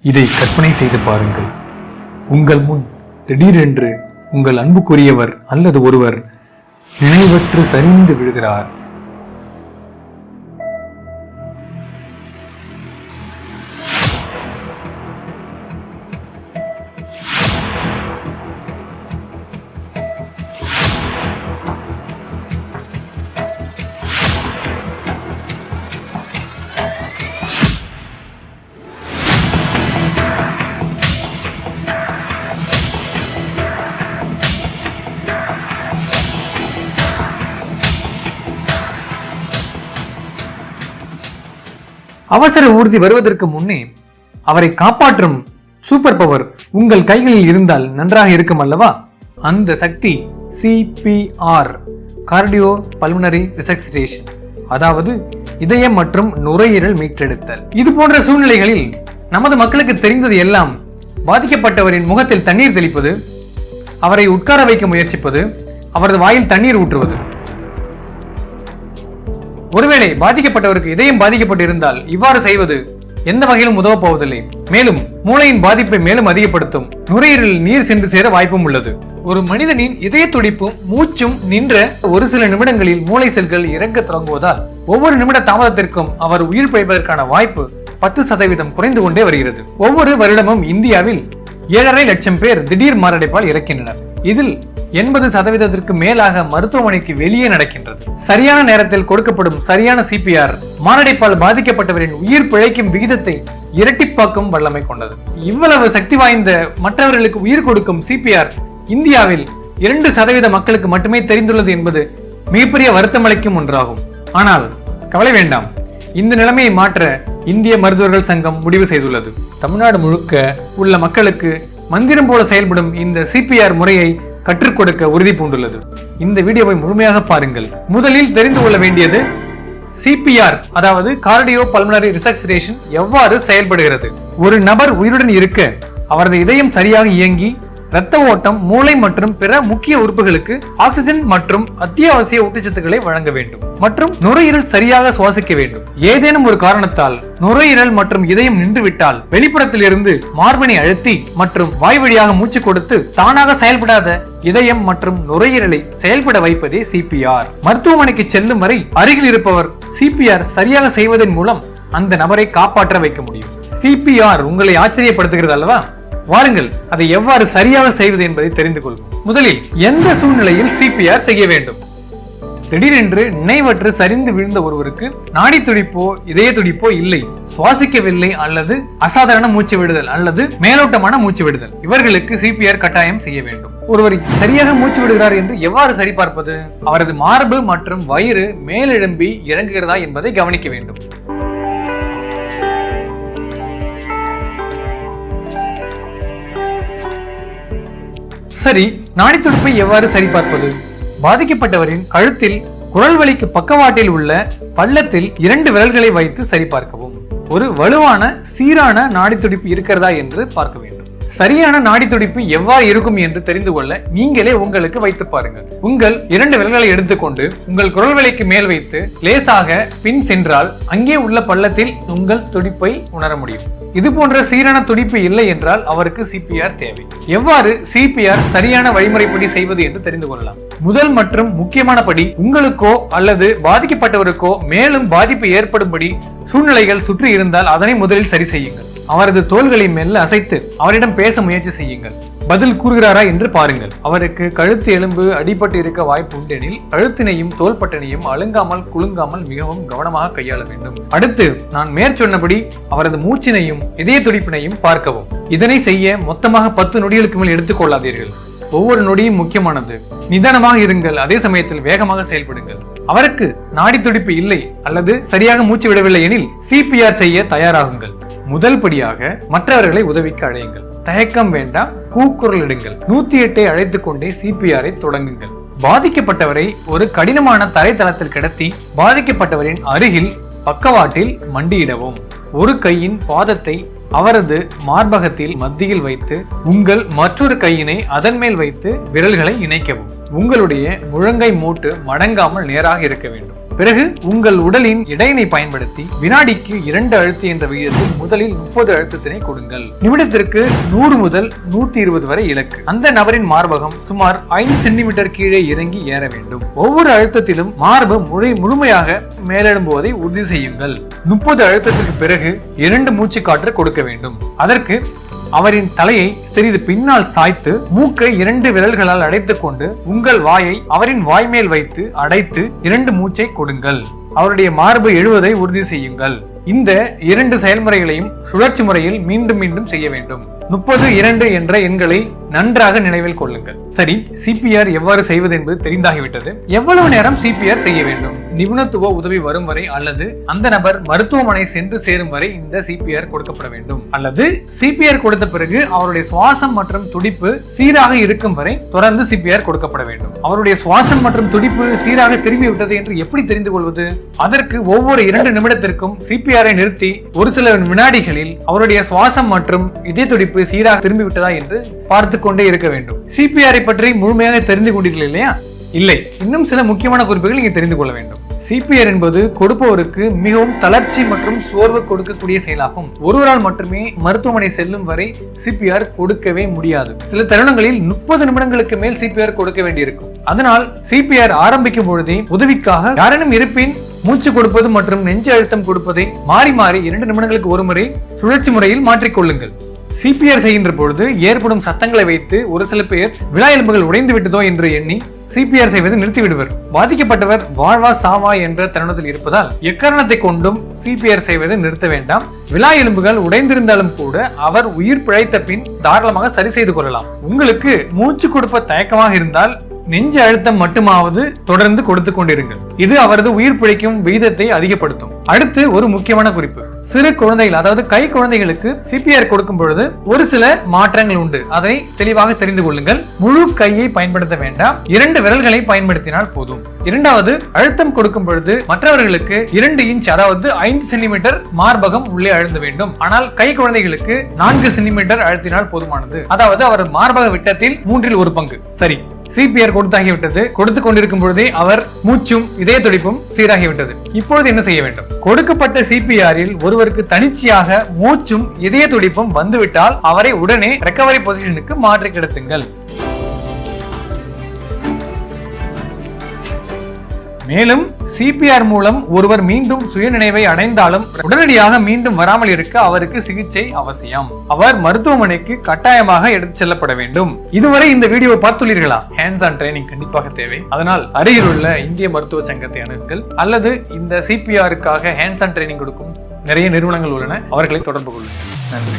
இதை கற்பனை செய்து பாருங்கள். உங்கள் முன் திடீரென்று உங்கள் அன்புக்குரியவர் அல்லது ஒருவர் நினைவற்று சரிந்து விழுகிறார். அவசர ஊர்தி வருவதற்கு முன்னே அவரை காப்பாற்றும் சூப்பர் பவர் உங்கள் கைகளில் இருந்தால் நன்றாக இருக்கும் அல்லவா? அந்த சக்தி CPR, கார்டியோ பல்மனரி ரிசக்சிடேஷன், அதாவது இதயம் மற்றும் நுரையீரல் மீட்டெடுத்தல். இது போன்ற சூழ்நிலைகளில் நமது மக்களுக்கு தெரிந்தது எல்லாம் பாதிக்கப்பட்டவரின் முகத்தில் தண்ணீர் தெளிப்பது, அவரை உட்கார வைக்க முயற்சிப்பது, அவரது வாயில் தண்ணீர் ஊற்றுவது. ஒருவேளை பாதிக்கப்பட்டவருக்கு இதயம் பாதிக்கப்பட்டு இருந்தால் இவ்வாறு செய்வது எந்த வகையிலும் உதவ போவதில்லை. மேலும் மூளையின் பாதிப்பை மேலும் அதிகப்படுத்தும். நுரையீரலில் நீர் சென்று சேர வாய்ப்பும் உள்ளது. ஒரு மனிதனின் இதய துடிப்பும் மூச்சும் நின்ற ஒரு சில நிமிடங்களில் மூளை செல்கள் இறங்க தொடங்குவதால் ஒவ்வொரு நிமிட தாமதத்திற்கும் அவர் உயிர் பிழைப்பதற்கான வாய்ப்பு 10% குறைந்து கொண்டே வருகிறது. ஒவ்வொரு வருடமும் இந்தியாவில் 7.5 லட்சம் பேர் திடீர் மாரடைப்பால் இறக்கின்றனர். இதில் 80% மேலாக மருத்துவமனைக்கு வெளியே நடக்கின்றது. சரியான நேரத்தில் கொடுக்கப்படும் சரியான CPR மாரடைப்பால் பாதிக்கப்பட்டவரின் உயிர் பிழைக்கும் விகிதத்தை இரட்டிப்பாக்கும் வல்லமை கொண்டது. இவ்வளவு சக்தி வாய்ந்த மற்றவர்களுக்கு உயிர் கொடுக்கும் CPR இந்தியாவில் 2% மக்களுக்கு மட்டுமே தெரிந்துள்ளது என்பது மிகப்பெரிய வருத்தமளிக்கும் ஒன்றாகும். ஆனால் கவலை வேண்டாம், இந்த நிலைமையை மாற்ற இந்திய மருத்துவர்கள் சங்கம் முடிவு செய்துள்ளது. தமிழ்நாடு முழுக்க உள்ள மக்களுக்கு மந்திரம் போல செயல்படும் இந்த CPR முறையை கற்றுக் கொடுக்க உறுதி பூண்டுள்ளது. இந்த வீடியோவை முழுமையாக பாருங்கள். முதலில் தெரிந்து கொள்ள வேண்டியது CPR, அதாவது கார்டியோ பல்மனரி ரிசக்சிடேஷன் எவ்வாறு செயல்படுகிறது. ஒரு நபர் உயிருடன் இருக்க அவரது இதயம் சரியாக இயங்கி இரத்த ஓட்டம், மூளை மற்றும் பிற முக்கிய உறுப்புகளுக்கு ஆக்சிஜன் மற்றும் அத்தியாவசிய ஊட்டச்சத்துக்களை வழங்க வேண்டும் மற்றும் நுரையீரல் சரியாக சுவாசிக்க வேண்டும். ஏதேனும் ஒரு காரணத்தால் நுரையீரல் மற்றும் இதயம் நின்றுவிட்டால் வெளிப்புறத்தில் இருந்து மார்பினை அழுத்தி மற்றும் வாய் வழியாக மூச்சு கொடுத்து தானாக செயல்படாத இதயம் மற்றும் நுரையீரலை செயல்பட வைப்பதே CPR. மருத்துவமனைக்கு செல்லும் வரை அருகில் இருப்பவர் CPR சரியாக செய்வதன் மூலம் அந்த நபரை காப்பாற்ற வைக்க முடியும். CPR உங்களை ஆச்சரியப்படுத்துகிறது அல்லவா? வாருங்கள், அதை எவ்வாறு சரியாக செய்வது என்பதை தெரிந்து கொள்வோம். முதலில் எந்த சூழ்நிலையில் CPR செய்ய வேண்டும்? திடீரென்று நினைவற்று சரிந்து விழுந்த ஒருவருக்கு நாடி துடிப்போ இதய துடிப்போ இல்லை, சுவாசிக்கவில்லை அல்லது அசாதாரண மூச்சு விடுதல் அல்லது மேலோட்டமான மூச்சு விடுதல், இவர்களுக்கு CPR கட்டாயம் செய்ய வேண்டும். ஒருவர் சரியாக மூச்சு விடுகிறார் என்று எவ்வாறு சரிபார்ப்பது? அவரது மார்பு மற்றும் வயிறு மேலெழும்பி இறங்குகிறதா என்பதை கவனிக்க வேண்டும். சரி, நாடி துடிப்பை எவ்வாறு சரிபார்ப்பது? பாதிக்கப்பட்டவரின் கழுத்தில் குரல் வலிக்கு பக்கவாட்டில் உள்ள பள்ளத்தில் 2 விரல்களை வைத்து சரிபார்க்கவும். ஒரு வலுவான சீரான நாடி துடிப்பு இருக்கிறதா என்று பார்க்க வேண்டும். சரியான நாடி துடிப்பு எவ்வாறு இருக்கும் என்று தெரிந்து கொள்ள நீங்களே உங்களுக்கு வைத்து பாருங்கள். உங்கள் 2 விரல்களை எடுத்துக்கொண்டு உங்கள் குரல் வலிக்கு மேல் வைத்து லேசாக பின் சென்றால் அங்கே உள்ள பள்ளத்தில் உங்கள் துடிப்பை உணர முடியும். இது போன்ற சீரான துடிப்பு இல்லை என்றால் அவருக்கு CPR தேவை. எவ்வாறு CPR சரியான வழிமுறைப்படி செய்வது என்று தெரிந்து கொள்ளலாம். முதல் மற்றும் முக்கியமான படி, உங்களுக்கோ அல்லது பாதிக்கப்பட்டவருக்கோ மேலும் பாதிப்பு ஏற்படும்படி சூழ்நிலைகள் சுற்றி இருந்தால் அதனை முதலில் சரி செய்யுங்கள். அவரது தோள்களை மெல்ல அசைத்து அவரிடம் பேச முயற்சி செய்யுங்கள். பதில் கூறுகிறாரா என்று பாருங்கள். அவருக்கு கழுத்து எலும்பு அடிபட்டு இருக்க வாய்ப்பு உண்டெனில் கழுத்தினையும் தோள்பட்டனையும் அழுங்காமல் குலுங்காமல் மிகவும் கவனமாக கையாள வேண்டும். அடுத்து நான் மேற்சொன்னபடி அவரது மூச்சினையும் இதய துடிப்பினையும் பார்க்கவும். இதனை செய்ய மொத்தமாக 10 நொடிகளுக்கு மேல் எடுத்துக்கொள்ளாதீர்கள். ஒவ்வொரு நொடியும் முக்கியமானது. நிதானமாக இருங்கள், அதே சமயத்தில் வேகமாக செயல்படுங்கள். அவருக்கு நாடி துடிப்பு இல்லை அல்லது சரியாக மூச்சு விடவில்லை எனில் CPR செய்ய தயாராகுங்கள். முதல் படியாக மற்றவர்களை உதவிக்கு அழையுங்கள். தயக்கம் வேண்டாம், கூக்குரலிடுங்கள். 108 அழைத்துக் கொண்டே CPR-ஐ தொடங்குங்கள். பாதிக்கப்பட்டவரை ஒரு கடினமான தரைத்தளத்தில் கிடத்தி பாதிக்கப்பட்டவரின் அருகில் பக்கவாட்டில் மண்டியிடவும். ஒரு கையின் பாதத்தை அவரது மார்பகத்தில் மத்தியில் வைத்து உங்கள் மற்றொரு கையினை அதன் மேல் வைத்து விரல்களை இணைக்கவும். உங்களுடைய முழங்கை மூட்டு மடங்காமல் நேராக இருக்க வேண்டும். பிறகு உங்கள் உடலின் எடையினை பயன்படுத்தி வினாடிக்கு 2 அழுத்து என்ற விகிதத்தில் முதலில் 30 அழுத்தத்தினை கொடுங்கள். நிமிடத்திற்கு 100 முதல் 120 வரை இலக்கு. அந்த நபரின் மார்பகம் சுமார் 5 சென்டிமீட்டர் கீழே இறங்கி ஏற வேண்டும். ஒவ்வொரு அழுத்தத்திலும் மார்பு முழுமையாக மேலெழும்புவதை உறுதி செய்யுங்கள். 30 அழுத்தத்திற்கு பிறகு 2 மூச்சு காற்று கொடுக்க வேண்டும். அதற்கு அவரின் தலையை சிறிது பின்னால் சாய்த்து மூக்கை 2 விரல்களால் அடைத்துக் கொண்டு உங்கள் வாயை அவரின் வாய்மேல் வைத்து அடைத்து 2 மூச்சை கொடுங்கள். அவருடைய மார்பு எழுவதை உறுதி செய்யுங்கள். இந்த 2 செயல்முறைகளையும் சுழற்சி முறையில் மீண்டும் மீண்டும் செய்ய வேண்டும். 30, 2 என்ற எண்களை நன்றாக நினைவில் கொள்ளுங்கள். சரி, CPR எவ்வாறு செய்வது என்பது தெரிந்தாகிவிட்டது. எவ்வளவு நேரம் CPR செய்ய வேண்டும்? நிபுணத்துவ உதவி வரும் வரை அல்லது அந்த நபர் மருத்துவமனை சென்று சேரும் வரை இந்த CPR கொடுக்கப்பட வேண்டும். அல்லது CPR கொடுத்த பிறகு அவருடைய சுவாசம் மற்றும் துடிப்பு சீராக இருக்கும் வரை தொடர்ந்து CPR கொடுக்கப்பட வேண்டும். அவருடைய சுவாசம் மற்றும் துடிப்பு சீராக திரும்பிவிட்டது என்று எப்படி தெரிந்து கொள்வது? அதற்கு ஒவ்வொரு 2 நிமிடத்திற்கும் CPR-ஐ நிறுத்தி ஒரு சில வினாடிகளில் அவருடைய சுவாசம் மற்றும் இதய துடிப்பு சீராக திரும்பிவிட்டதா என்று பார்த்து கொண்டே இருக்க வேண்டும். CPR-ஐ பற்றி முழுமையாக தெரிந்து கொண்டீர்கள் இல்லையா? இல்லை, இன்னும் சில முக்கியமான குறிப்புகள் நீங்க தெரிந்து கொள்ள வேண்டும். CPR என்பது கொடுப்பவருக்கு மிகவும் தளர்ச்சி மற்றும் சோர்வு கொடுக்கக்கூடிய செயலாகும். ஒருவரால் மட்டுமே மருத்துவமனை செல்லும் வரை CPR கொடுக்கவே முடியாது. சில தருணங்களில் 30 நிமிடங்களுக்கு மேல் CPR கொடுக்க வேண்டியிருக்கும். அதனால் CPR ஆரம்பிக்கும் பொழுதே உதவிக்காக யாரேனும் இருப்பின் மூச்சு கொடுப்பது மற்றும் நெஞ்சு அழுத்தம் கொடுப்பதை மாறி மாறி 2 நிமிடங்களுக்கு ஒரு முறை சுழற்சி முறையில் மாற்றிக்கொள்ளுங்கள். CPR செய்கின்ற பொழுது ஏற்படும் சத்தங்களை வைத்து ஒரு சில பேர் விலா எலும்புகள் உடைந்து விட்டதோ என்று எண்ணி CPR செய்வதை நிறுத்திவிடுவர். பாதிக்கப்பட்டவர் வாழ்வா சாவா என்ற தருணத்தில் இருப்பதால் எக்காரணத்தை கொண்டும் CPR செய்வதை நிறுத்த வேண்டாம். விலா எலும்புகள் உடைந்திருந்தாலும் கூட அவர் உயிர் பிழைத்த பின் தாராளமாக சரி செய்து கொள்ளலாம். உங்களுக்கு மூச்சு கொடுப்ப தயக்கமாக இருந்தால் நெஞ்சு அழுத்தம் மட்டுமாவது தொடர்ந்து கொடுத்து கொண்டிருங்கள். இது அவரது உயிர் பிழைக்கும் விகிதத்தை அதிகப்படுத்தும். அடுத்து ஒரு முக்கியமான குறிப்பு. சிறு குழந்தைகள், அதாவது கை குழந்தைகளுக்கு CPR கொடுக்கும் பொழுது ஒரு சில மாற்றங்கள் உண்டு. அதை தெளிவாக தெரிந்து கொள்ளுங்கள். முழு கையை பயன்படுத்த வேண்டாம், 2 விரல்களை பயன்படுத்தினால் போதும். இரண்டாவது, அழுத்தம் கொடுக்கும் பொழுது மற்றவர்களுக்கு 2 இன்ச் அதாவது 5 சென்டிமீட்டர் மார்பகம் உள்ளே அழுத்த வேண்டும். ஆனால் கை குழந்தைகளுக்கு 4 சென்டிமீட்டர் அழுத்தினால் போதுமானது. அதாவது அவர் மார்பக விட்டத்தில் 1/3 பங்கு. சரி, CPR கொடுத்தாகிவிட்டது. கொடுத்து கொண்டிருக்கும் பொழுதே அவர் மூச்சும் இதய துடிப்பும் சீராகிவிட்டது. இப்பொழுது என்ன செய்ய வேண்டும்? கொடுக்கப்பட்ட CPR-இல் ஒருவருக்கு தனிச்சையாக மூச்சும் இதய துடிப்பும் வந்துவிட்டால் அவரை உடனே ரெக்கவரி பொசிஷனுக்கு மாற்றி கிடத்துங்கள். மேலும் CPR மூலம் ஒருவர் மீண்டும் சுயநினைவை அடைந்தாலும் உடனடியாக மீண்டும் வராமல் இருக்க அவருக்கு சிகிச்சை அவசியம். அவர் மருத்துவமனைக்கு கட்டாயமாக எடுத்து செல்லப்பட வேண்டும். இதுவரை இந்த வீடியோவை பார்த்துள்ளீர்களா? ஹேண்ட்ஸ் ஆன் ட்ரைனிங் கண்டிப்பாக தேவை. அதனால் அருகில் உள்ள இந்திய மருத்துவ சங்கத்தை அணுகுங்கள் அல்லது இந்த CPR-க்காக ஹேண்ட்ஸ் ஆன் ட்ரைனிங் கொடுக்கும் நிறைய நிறுவனங்கள் உள்ளன, அவர்களை தொடர்பு கொள்ளுங்கள். நன்றி.